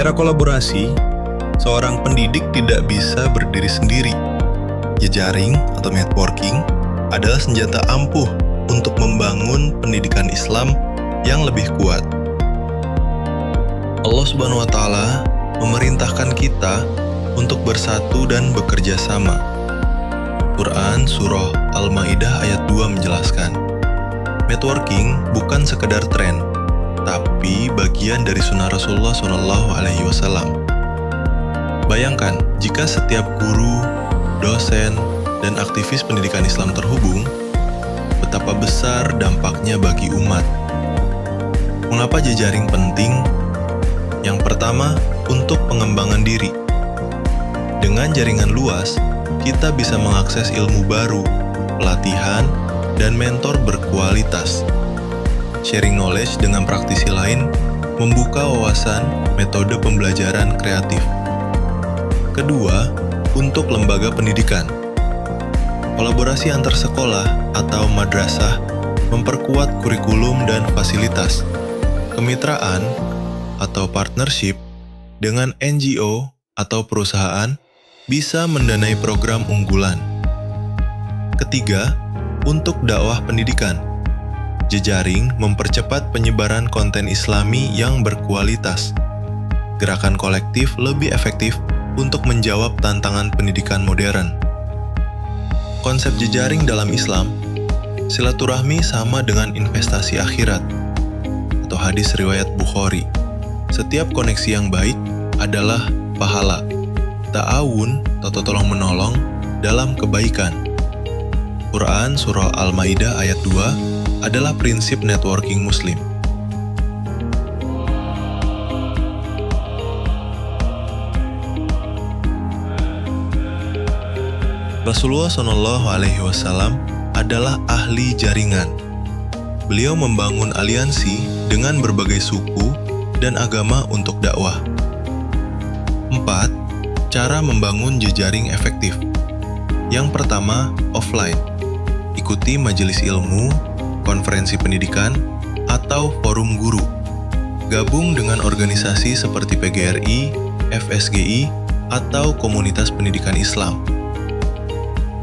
era kolaborasi, seorang pendidik tidak bisa berdiri sendiri. Jejaring atau networking adalah senjata ampuh untuk membangun pendidikan Islam yang lebih kuat. Allah Subhanahu wa Ta'ala memerintahkan kita untuk bersatu dan bekerja sama. Quran Surah Al-Maidah ayat 2 menjelaskan, networking bukan sekedar tren, tapi bagian dari sunnah Rasulullah SAW. Bayangkan jika setiap guru, dosen, dan aktivis pendidikan Islam terhubung, betapa besar dampaknya bagi umat. Mengapa jejaring penting? Yang pertama, untuk pengembangan diri. Dengan jaringan luas, kita bisa mengakses ilmu baru, pelatihan, dan mentor berkualitas. Sharing knowledge dengan praktisi lain membuka wawasan metode pembelajaran kreatif. Kedua, untuk lembaga pendidikan. Kolaborasi antar sekolah atau madrasah memperkuat kurikulum dan fasilitas. Kemitraan atau partnership dengan NGO atau perusahaan bisa mendanai program unggulan. Ketiga, untuk dakwah pendidikan. Jejaring mempercepat penyebaran konten Islami yang berkualitas. Gerakan kolektif lebih efektif untuk menjawab tantangan pendidikan modern. Konsep jejaring dalam Islam, silaturahmi sama dengan investasi akhirat, atau hadis riwayat Bukhari. Setiap koneksi yang baik adalah pahala. Ta'awun atau tolong-menolong dalam kebaikan. Quran Surah Al-Maidah ayat 2 adalah prinsip networking Muslim. Rasulullah SAW adalah ahli jaringan. Beliau membangun aliansi dengan berbagai suku dan agama untuk dakwah. 4. Cara membangun jejaring efektif. Yang pertama, offline. Ikuti majelis ilmu, konferensi pendidikan, atau forum guru. Gabung dengan organisasi seperti PGRI, FSGI, atau komunitas pendidikan Islam.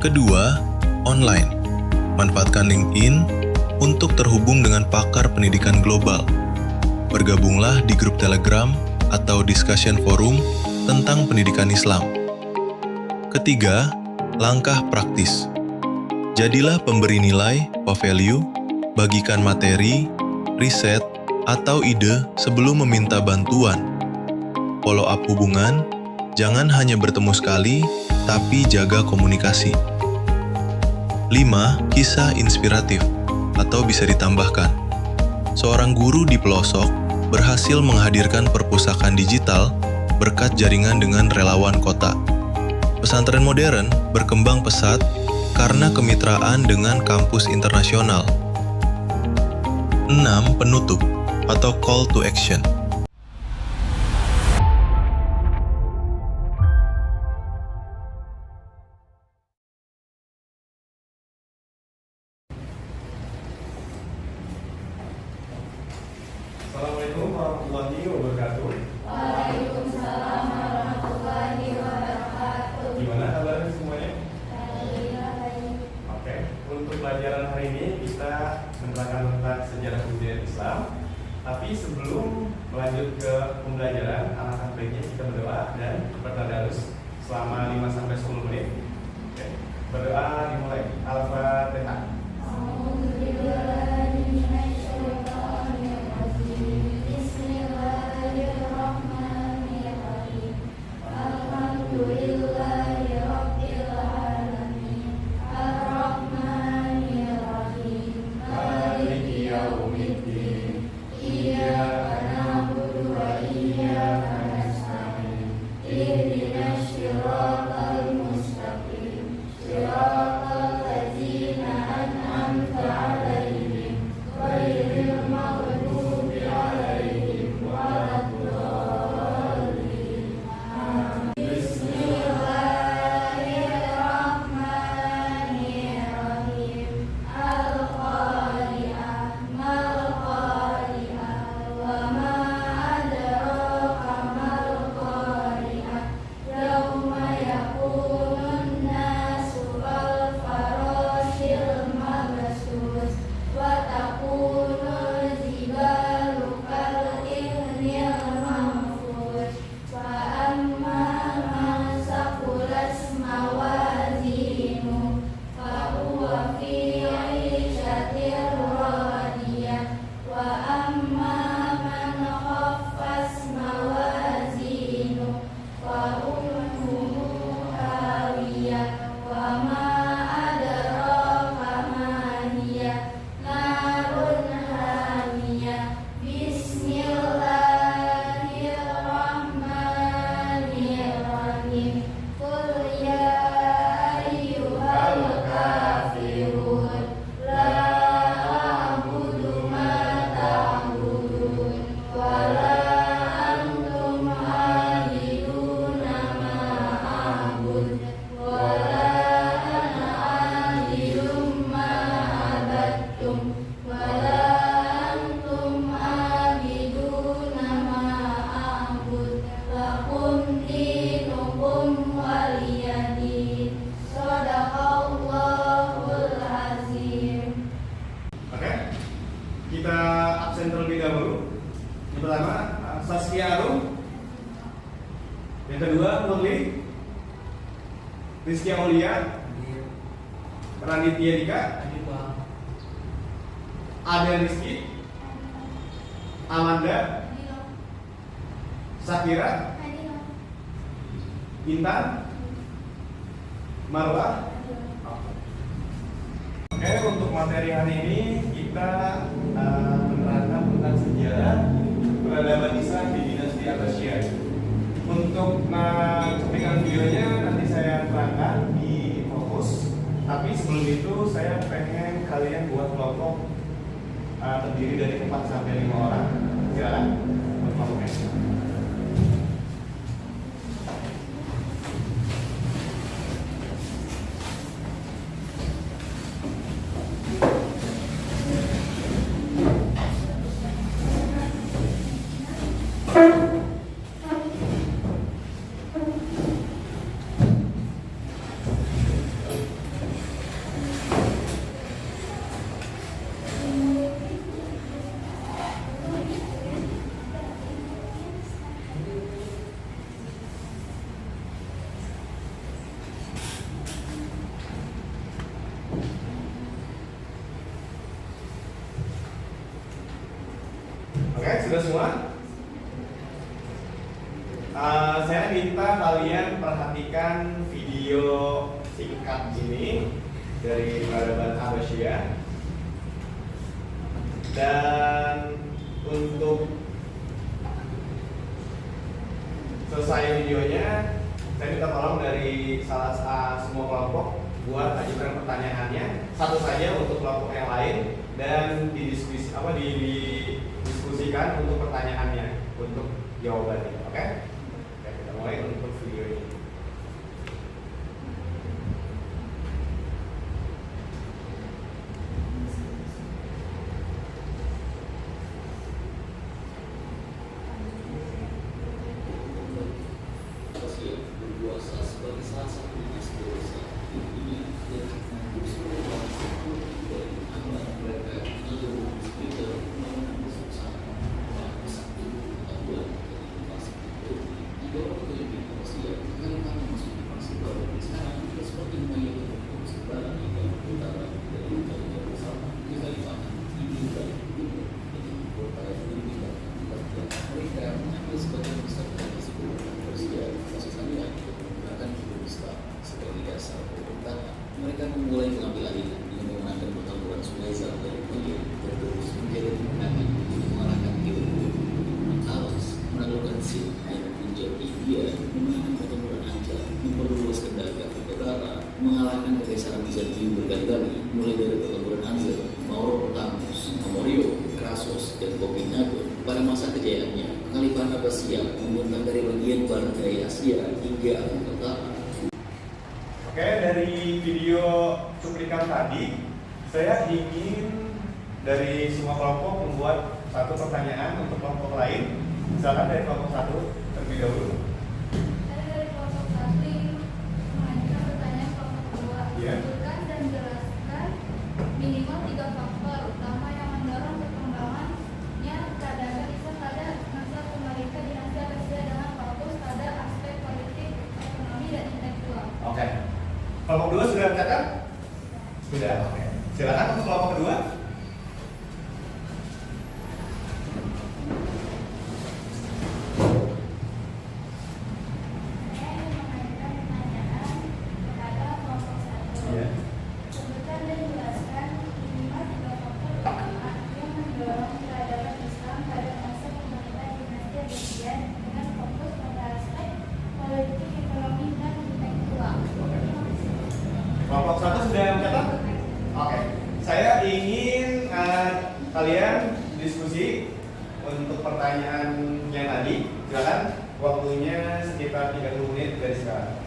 Kedua, online. Manfaatkan LinkedIn untuk terhubung dengan pakar pendidikan global. Bergabunglah di grup Telegram atau discussion forum tentang pendidikan Islam. Ketiga, langkah praktis. Jadilah pemberi nilai, value, bagikan materi, riset, atau ide sebelum meminta bantuan. Follow up hubungan, jangan hanya bertemu sekali, tapi jaga komunikasi. 5. Kisah inspiratif, atau bisa ditambahkan. Seorang guru di pelosok berhasil menghadirkan perpustakaan digital berkat jaringan dengan relawan kota. Pesantren modern berkembang pesat karena kemitraan dengan kampus internasional. 6. Penutup, atau call to action. Assalamualaikum warahmatullahi wabarakatuh. Waalaikumsalam warahmatullahi wabarakatuh. Gimana kabarnya semuanya? Alhamdulillah baik. Oke, untuk pelajaran hari ini kita menerangkan tentang sejarah kebudayaan Islam. Tapi sebelum melanjut ke pembelajaran, alangkah baiknya kita berdoa dan bertadarus selama 5-10 menit. Oke, berdoa dimulai. Al-Fatihah. Ihdinas siratal mustaqim. Siratal Rizky Aulia, Raditya Dika, Ada Rizky, Amanda, Sakira, Intan, Marwa. Oke, untuk materi hari ini kita menerangkan tentang sejarah peradaban Islam di dinasti Abbasiyah. Untuk cuplikan videonya nanti saya terangkan di fokus. Tapi sebelum itu saya pengen kalian buat kelompok terdiri dari 4 sampai 5 orang. Silakan buat kelompoknya. Oke, sudah semua? Saya minta kalian perhatikan video singkat ini dari peradaban Abbasiyah. Dan untuk selesai videonya, saya minta tolong dari semua kelompok buat ajukan pertanyaannya satu saja untuk kelompok yang lain dan didiskusikan untuk pertanyaannya untuk jawabannya. Oke? Oke, kita mulai untuk video ini. Berkuasa sebagai salah satu dinasti besar di dunia yang menghapus perubahan sepuluh dari anak mereka adalah Peter bersama satu tahun dari inflasi itu didorong oleh Rusia karena masuk inflasi baru sekarang juga semakin banyak untuk sebaran hingga utara dari Italia bersama kekhalifahan ini dari dunia dengan kota Filipina mereka mengambil sebagian besar dari sepuluh Rusia maksudnya menggunakan Islam sebagai dasar pemerintahan. Mereka memulai mengambil alih dengan memenangkan pertempuran Sungai dari Mesir terus menjadi pemenangan untuk mengalahkan Timur Taros menaklukkan Sin dan Punjab India memenangkan pertempuran Anjar memperluas Kendaka ke utara mengalahkan kekaisaran Bizantium berkali-kali mulai dari pertempuran Anjar, Mauro Pertamax, Amorio, Krasos dan Kopinago. Pada masa kejayaannya, Kekhalifahan Abbasiyah membentang dari bagian barat dari Asia hingga Afrika Utara. Oke, dari video cuplikan tadi, saya ingin dari semua kelompok membuat satu pertanyaan untuk kelompok lain. Misalkan dari kelompok satu terlebih dahulu. Saya dari kelompok 1 ingin mengajukan pertanyaan kelompok 2. Iya. Sebutkan dan jelaskan minimal 3 faktor utama yang mendorong perkembangannya peradaban Islam pada masa pemerintah dinasti Abbasiyah dengan fokus pada aspek politik, ekonomi, dan intelektual. Oke. Kelompok 2 sudah mencatat? Sudah. Oke. Silakan untuk kelompok kedua. Saya ingin mengajukan pertanyaan kepada kelompok 1. Iya. Sebutkan dan jelaskan minimal 3 faktor utama yang mendorong peradaban Islam pada masa pemerintahan dinasti Abbasiyah dengan fokus pada aspek politik, ekonomi, dan intelektual. Kelompok satu sudah mencatat? Oke. Saya ingin kalian diskusi untuk pertanyaan yang tadi. Silakan, waktunya sekitar 30 menit dari sekarang.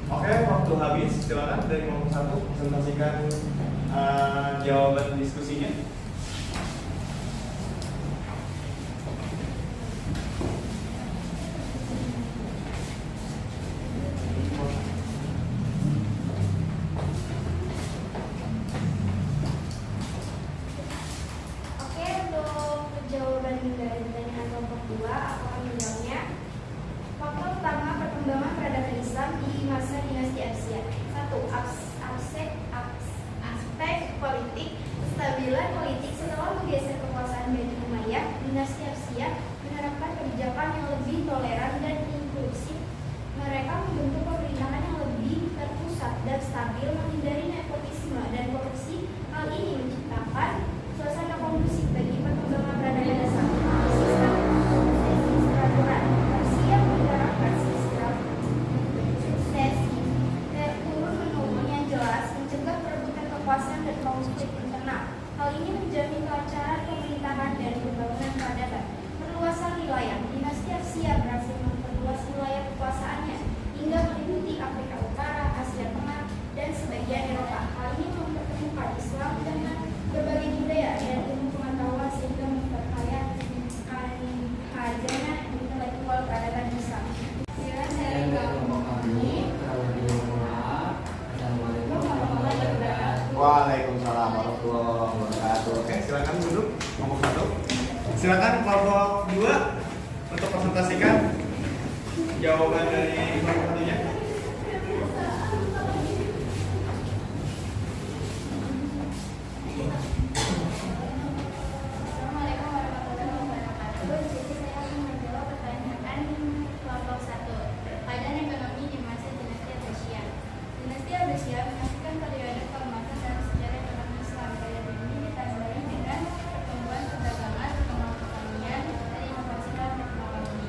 Oke, waktu habis. Silakan dari kelompok 1 presentasikan jawaban diskusinya. Oke, untuk jawaban dari pertanyaan kelompok 2, aku akan menjawabnya. Faktor utama perkembangan peradaban Islam di masa dinasti Abbasiyah. 1. Aspek politik. Kestabilan politik setelah menggeser kekuasaan Bani Umayyah, dinasti Abbasiyah menerapkan kebijakan yang lebih toleran dan inklusif. Mereka membentuk pemerintahan yang lebih terpusat dan stabil, menghindari nepotisme dan korupsi. Hal ini menciptakan suasana kondusif bagi perkembangan peradaban Islam. Sistem suksesi peraturan Persia menerapkan sistem suksesi turun-menurun yang jelas, mencegah perebutan kekuasaan dan konflik internal. Hal ini menjamin kelancaran pemerintahan dan pembangunan peradaban. Perluasan wilayah. Dinasti Abbasiyah berhasil memperluas wilayah kekuasaannya hingga meliputi Afrika Utara, Asia Tengah, dan sebagian Eropa. Hal ini mempertemukan Islam dengan berbagai budaya dan ilmu pengetahuan sehingga memperkaya khazanah intelektual peradaban Islam. Silakan dari kelompok kami. Waalaikumsalam warahmatullahi wabarakatuh. Oke, silakan duduk kelompok 1. Silakan kelompok 2 untuk presentasikan jawaban dari kelompok satunya. Assalamualaikum warahmatullahi wabarakatuh. Jadi saya akan menjawab pertanyaan kelompok 1. Keadaan ekonomi di masa dinasti Abbasiyah. Dinasti Abbasiyah menyaksikan periode keemasan dalam sejarah ekonomi Islam. Periode ini ditandai dengan pertumbuhan perdagangan, perkembangan pertanian, dan inovasi dalam teknologi.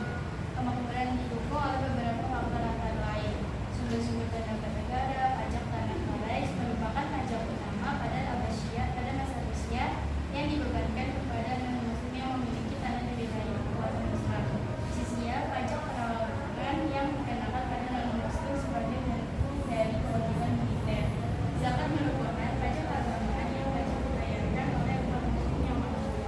Kemakmuran didukung oleh beberapa faktor antara lain sumber-sumber tenaga negara, pajak tanah Quraisy merupakan pajak utama pada Abbasiyah pada masa Abbasiyah yang dibebankan kepada non-muslim yang memiliki tanah di wilayah kekuasaan Islam. Sisinya, pajak perlawanan yang dikenakan pada non-muslim sebagai bentuk dari kewajiban militer. Zakat merupakan pajak agama yang wajib dibayarkan oleh umat muslim yang mampu.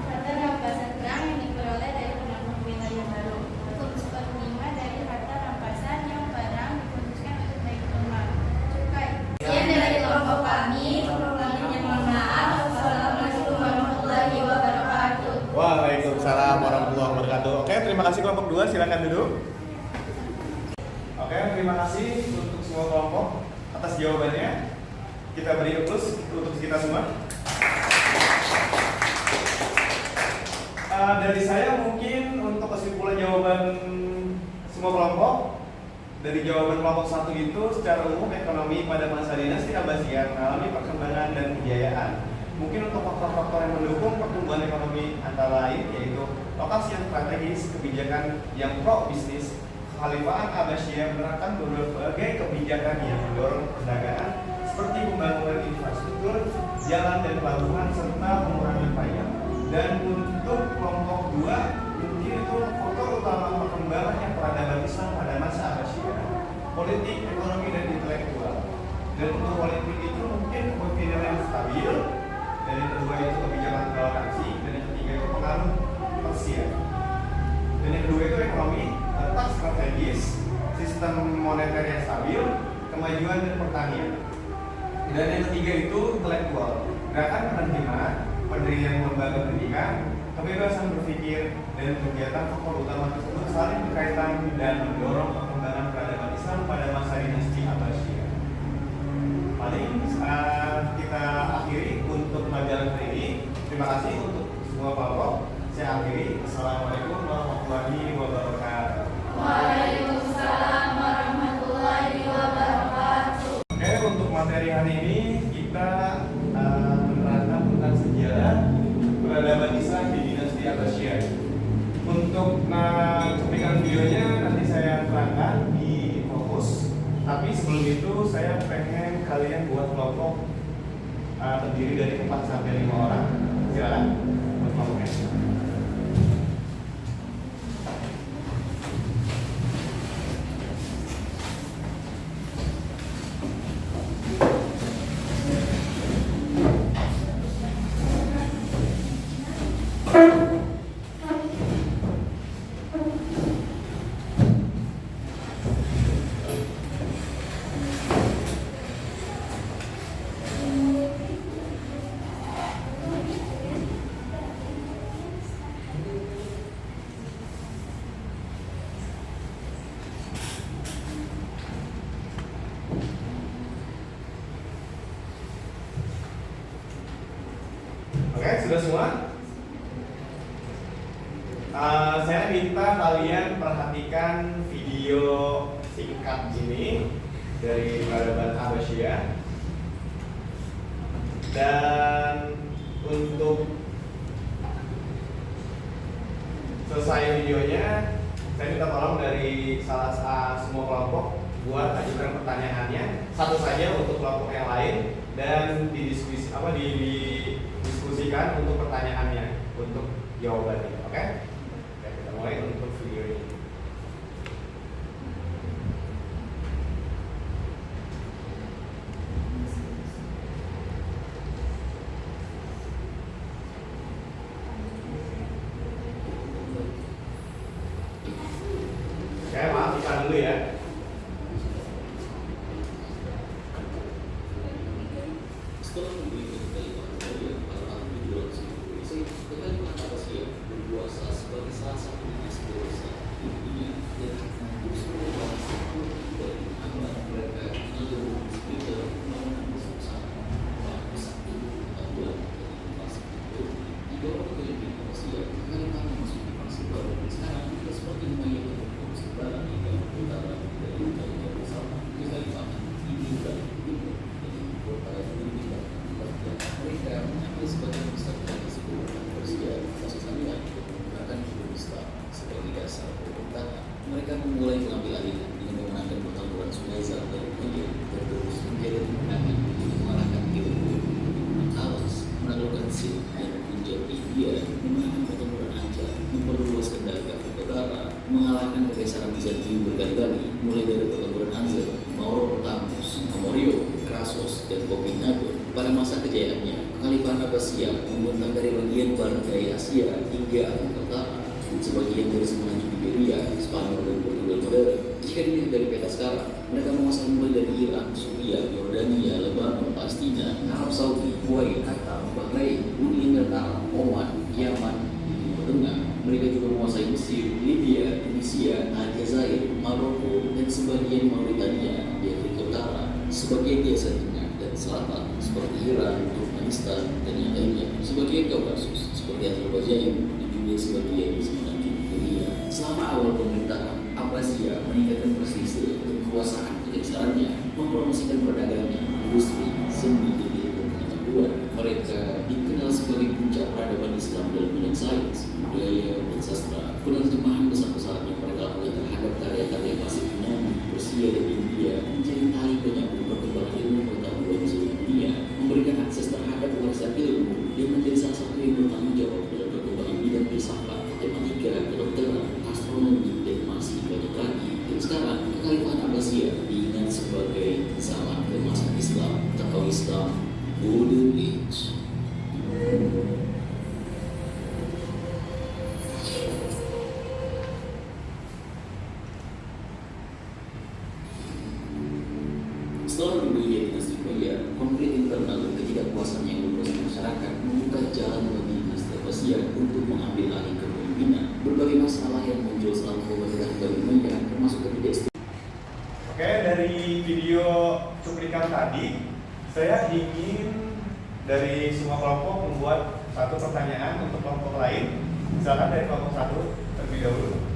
Harta rampasan perang yang diperoleh dari penanggung wilayah baru. Hukum seperlima dari harta rampasan yang barang dikhususkan untuk Baitul Mal. Cukai. Sekian dari kelompok kami. Mohon maaf. Wassalamualaikum warahmatullahi wabarakatuh. Waalaikumsalam warahmatullahi wabarakatuh. Oke, terima kasih kelompok 2, silakan duduk. Oke, terima kasih untuk semua kelompok atas jawabannya. Kita beri aplaus untuk kita semua. Dari saya mungkin untuk kesimpulan jawaban semua kelompok, dari jawaban kelompok 1 itu secara umum ekonomi pada masa dinasti Abbasiyah mengalami perkembangan dan kejayaan. Mungkin untuk faktor-faktor yang mendukung pertumbuhan ekonomi antara lain yaitu lokasi yang strategis, kebijakan yang pro bisnis. Kekhalifahan Abbasiyah menerapkan berbagai kebijakan yang mendorong perdagangan seperti pembangunan infrastruktur, jalan dan pelabuhan serta pengurangan pajak. Dan untuk kelompok 2 mungkin itu faktor utama perkembangannya peradaban Islam pada masa Abbasiyah, politik, ekonomi dan intelektual. Dan untuk politik itu mungkin pemimpinan yang stabil, dan yang kedua itu kebijakan toleransi, dan yang ketiga itu pengaruh Persia. Dan yang kedua itu ekonomi tetap strategis, sistem moneter yang stabil, kemajuan dan pertanian. Dan yang ketiga itu intelektual, gerakan penerjemahan, pendirian lembaga pendidikan, kebebasan berpikir, dan kegiatan faktor utama tersebut saling berkaitan dan mendorong perkembangan peradaban Islam pada masa dinasti Abbasiyah. Paling kita akhiri untuk pelajaran hari ini. Terima kasih untuk semua kelompok. Saya akhiri. Assalamualaikum warahmatullahi wabarakatuh. Waalaikumsalam warahmatullahi wabarakatuh. Oke, untuk materi hari ini kita menerangkan tentang sejarah peradaban Islam di dinasti Abbasiyah. Untuk cuplikan videonya nanti saya terangkan di fokus. Tapi sebelum itu saya pengen kalian buat kelompok terdiri dari 4 sampai 5 orang. Silakan buat kelompoknya. sudah semua? Saya minta kalian perhatikan video singkat ini dari peradaban Abbasiyah. Dan untuk selesai videonya, saya minta tolong dari semua kelompok buat ajukan pertanyaannya satu saja untuk kelompok yang lain dan didiskusikan untuk pertanyaannya untuk jawabannya. Oke? Oke, kita mulai untuk video ini. Oke, maaf iklan dulu ya. Setelah memberikan kalimat dari para ahli jurusan kalimat Abbasiyah berkuasa sebagai salah satu dinasti besar di dunia dan terus merupakan satu dari anak mereka yang adalah Peter melawan bersama pada satu tahun dari fase itu di bawah kepemimpinan Abbasiyah kalimat masuk di fase baru sekarang kita semakin banyak untuk sebarang hingga utara dari kalimat bersama di kalimat ini dan itu dari kota mereka mengambil sebagian besar dari sebuah Persia kasus aliran untuk menggunakan hukum Islam sebagai dasar pemerintahan. Mereka memulai mengambil alih dengan memenangkan pertempuran Sunaiza dari Niger dan terus menjadi kemenangan untuk mengalahkan Timur, Alas, menaklukkan Sindh dan Punjab India, memenangkan pertempuran Anjar, memperluas kendali Afrika Utara, mengalahkan kekaisaran Bizantium berkali-kali, mulai dari pertempuran Anzar, Maurotamus, Amorio, Krasos, dan Kopinagon. Pada masa kejayaannya, Kekhalifahan Abbasiyah membentang dari bagian barat daya Asia hingga Afrika Utara, sebagian dari semenanjung Iberia, Spanyol, dan Portugal modern. Jika dilihat dari peta sekarang, mereka menguasai mulai dari Irak, Syria, Yordania, Lebanon, Palestina, Arab Saudi, Kuwait, Qatar, Bahrain, Uni Emirat Arab, Oman, Yaman, Timur Tengah. Mereka juga menguasai Mesir, Libya, Tunisia, Aljazair, Maroko, dan sebagian Mauritania di Afrika Utara, sebagian di Asia Tengah dan Selatan seperti Iran, Turkmenistan, dan yang lainnya, sebagian Kaukasus seperti Azerbaijan, di dunia sebagian di semenanjung Korea. Selama awal pemerintahan, Abbasiyah meningkatkan presisi dan kekuasaan kekaisarannya, mempromosikan perdagangan, industri, seni, dan pengetahuan. Mereka dikenal sebagai puncak peradaban Islam dalam bidang sains, budaya, dan sastra. Penerjemahan besar-besaran yang mereka lakukan terhadap karya-karya klasik Yunani, Persia, dan India menjadi tali penyambung perkembangan ilmu pengetahuan seluruh dunia, memberikan akses terhadap warisan ilmu yang menjadi salah satu yang bertanggung jawab dalam perkembangan bidang filsafat, matematika, kedokteran, astronomi, dan masih banyak lagi. Dan sekarang, Kekhalifahan Abbasiyah diingat sebagai zaman keemasan Islam atau Islam Golden Age. Setelah dulunya dinasti Umayyah, konflik internal dan ketidakpuasan yang berproses masyarakat membuka jalan bagi dinasti Abbasiyah untuk mengambil alih kepemimpinan. Berbagai masalah yang muncul selama pemerintahan Bani Umayyah termasuk ketidaksetujuan. Oke, dari video cuplikan tadi, saya ingin dari semua kelompok membuat satu pertanyaan untuk kelompok lain. Misalkan dari kelompok satu terlebih dahulu.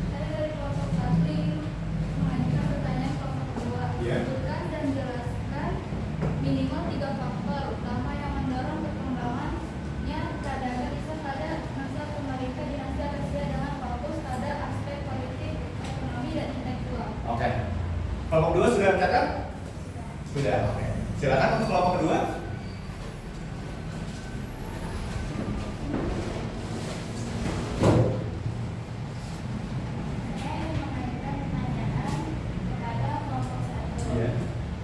Saya dari kelompok satu ingin mengajukan pertanyaan kelompok kedua. Iya. Sebutkan dan jelaskan minimal 3 faktor utama yang mendorong perkembangannya peradaban Islam pada masa pemerintah dinasti Abbasiyah dengan fokus pada aspek politik, ekonomi, dan intelektual. Oke. Kelompok kedua sudah mencatat? Sudah. Oke. Silakan untuk kelompok kedua. Saya ingin mengajukan pertanyaan kepada kelompok satu. Iya.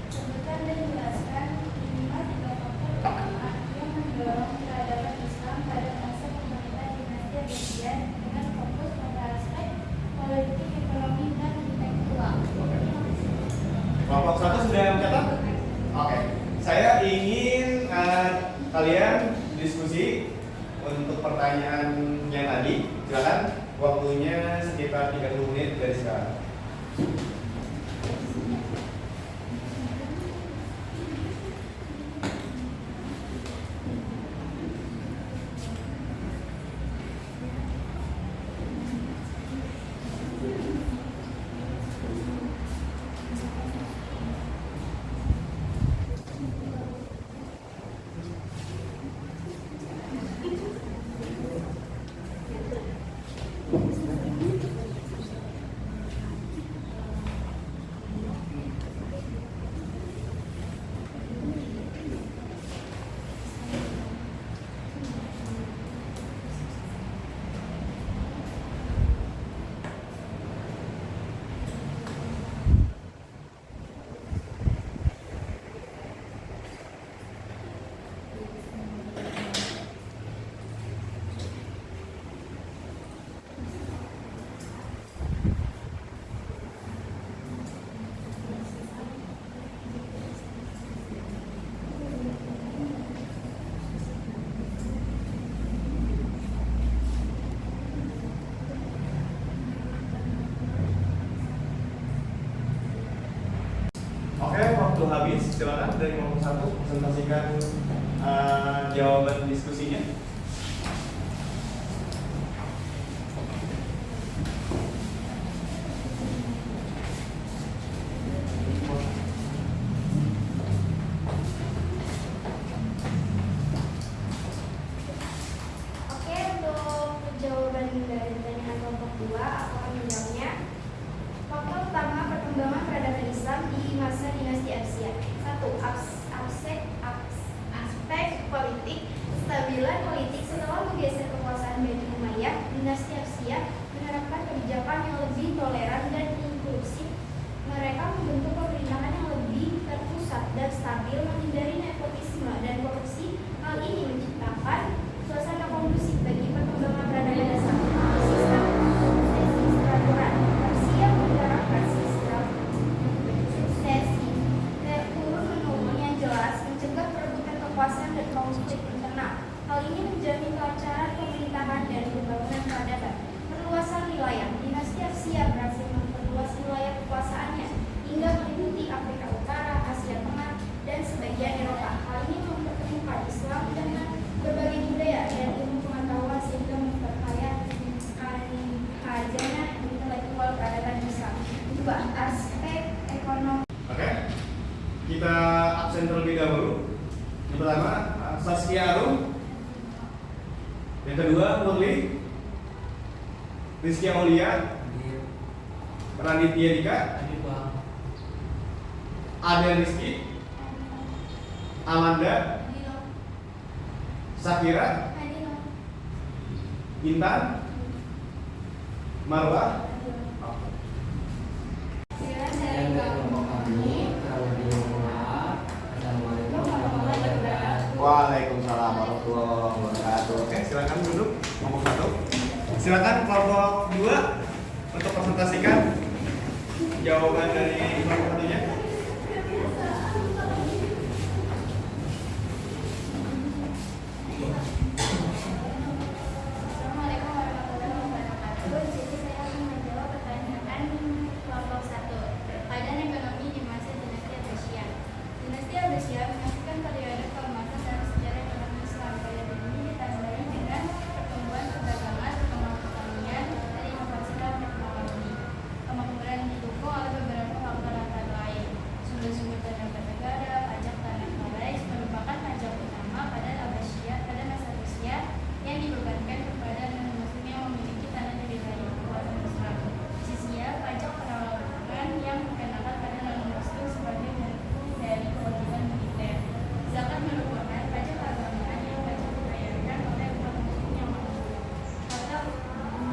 Sebutkan dan jelaskan minimal 3 faktor utama yang mendorong peradaban Islam pada masa pemerintah dinasti Abbasiyah dengan fokus pada aspek politik, ekonomi, dan intelektual. Kelompok satu sudah mencatat? Oke. Saya ingin kalian diskusi untuk pertanyaan yang tadi. Silakan, waktunya sekitar 30 menit dari sekarang. waktu habis. Silakan dari kelompok 1 presentasikan jawaban diskusinya. Oke, untuk jawaban dari pertanyaan kelompok 2, aku akan menjawabnya. Faktor utama perkembangan peradaban Islam di masa dinasti Abbasiyah. 1. Aspek politik. Kestabilan politik setelah menggeser kekuasaan Bani Umayyah, dinasti Abbasiyah menerapkan kebijakan yang lebih toleran dan inklusif. Mereka membentuk pemerintahan yang lebih terpusat dan stabil, menghindari nepotisme dan korupsi. Hal ini menciptakan suasana kondusif bagi perkembangan peradaban Islam. Sistem suksesi peraturan Abbasiyah menerapkan sistem suksesi turun-menurun yang jelas, mencegah perebutan kekuasaan dan konflik internal. Hal ini menjamin kelancaran pemerintahan dan pembangunan peradaban. Perluasan wilayah. Dinasti Abbasiyah berhasil memperluas wilayah kekuasaannya hingga meliputi Afrika Utara, Asia Tengah, dan sebagian Eropa. Hal ini mempertemukan Islam dengan berbagai budaya dan ilmu pengetahuan sehingga memperkaya khazanah intelektual peradaban Islam. 2. Aspek ekonomi. Oke, kita absen terlebih dahulu. Yang pertama, Saskia Arum. Yang kedua, Murli. Rizky Aulia. Raditya Dika. Ada Rizky. Amanda. Sakira. Intan. Marwa. Silakan dari kelompok kami. Waalaikumsalam warahmatullahi wabarakatuh. Oke, silakan duduk kelompok 1. Silakan kelompok 2 untuk presentasikan jawaban dari kelompok 1-nya. Assalamualaikum warahmatullahi wabarakatuh. Jadi saya akan menjawab pertanyaan kelompok 1. Keadaan ekonomi di masa dinasti Abbasiyah. Dinasti Abbasiyah menyaksikan periode keemasan dalam sejarah ekonomi Islam. Periode ini ditandai dengan pertumbuhan perdagangan, perkembangan pertanian, dan inovasi dalam teknologi. Kemakmuran didukung oleh beberapa faktor antara lain sumber-sumber dana negara, pajak tanah Quraisy merupakan pajak utama pada Abbasiyah pada masa Abbasiyah yang dibebankan kepada non-muslim yang memiliki tanah dari kekuasaan Islam. Jizya, pajak penolakan yang dikenakan pada non-muslim sebagai bentuk dari kewajiban militer. Zakat merupakan pajak keagamaan yang wajib dibayarkan oleh umat muslim yang mampu.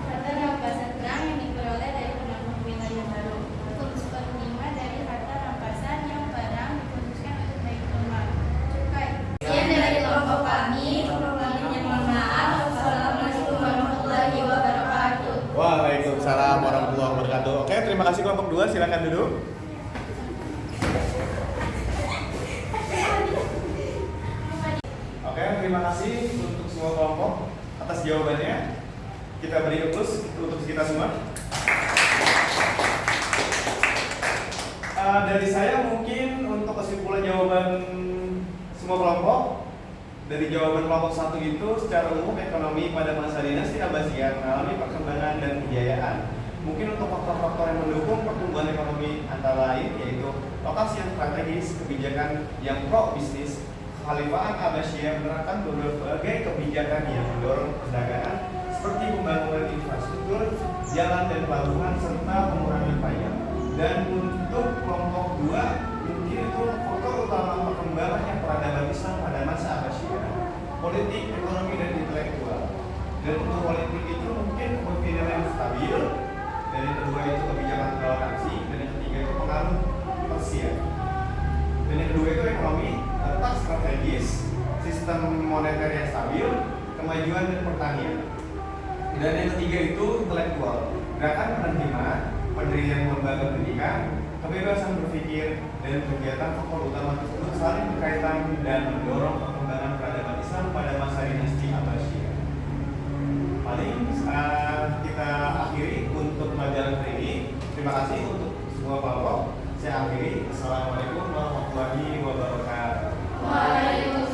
Harta rampasan perang yang diperoleh dari penambang wilayah baru. Hukum seperlima dari harta rampasan yang barang dikhususkan untuk Baitul Mal. Cukai. Sekian dari kelompok kami. Mohon maaf. Wassalamualaikum warahmatullahi wabarakatuh. Waalaikumsalam warahmatullahi wabarakatuh. Oke, terima kasih kelompok 2, silakan duduk. Oke, terima kasih untuk semua kelompok atas jawabannya. Kita beri aplaus untuk kita semua. Dari saya mungkin untuk kesimpulan jawaban semua kelompok, dari jawaban kelompok 1 itu secara umum ekonomi pada masa dinasti Abbasiyah mengalami perkembangan dan kejayaan. Mungkin untuk faktor-faktor yang mendukung pertumbuhan ekonomi antara lain yaitu lokasi yang strategis, kebijakan yang pro bisnis. Kekhalifahan Abbasiyah menerapkan berbagai kebijakan yang mendorong perdagangan seperti pembangunan infrastruktur, jalan dan pelabuhan serta pengurangan pajak. Dan untuk kelompok 2 mungkin itu faktor utama perkembangannya peradaban Islam pada masa Abbasiyah, politik, ekonomi dan intelektual. Dan untuk politik itu mungkin kepemimpinan yang stabil, dan yang kedua itu kebijakan toleransi, dan yang ketiga itu pengaruh Persia. Dan yang kedua itu ekonomi tetap strategis, sistem moneter yang stabil, kemajuan dan pertanian. Dan yang ketiga itu intelektual, gerakan penerima, pendirian lembaga pendidikan, kebebasan berpikir, dan kegiatan faktor utama tersebut saling berkaitan dan mendorong perkembangan peradaban Islam pada masa dinasti Abbasiyah. Paling kita akhiri untuk pelajaran hari ini. Terima kasih untuk semua kelompok. Saya akhiri. Assalamualaikum warahmatullahi wabarakatuh. Waalaikumsalam.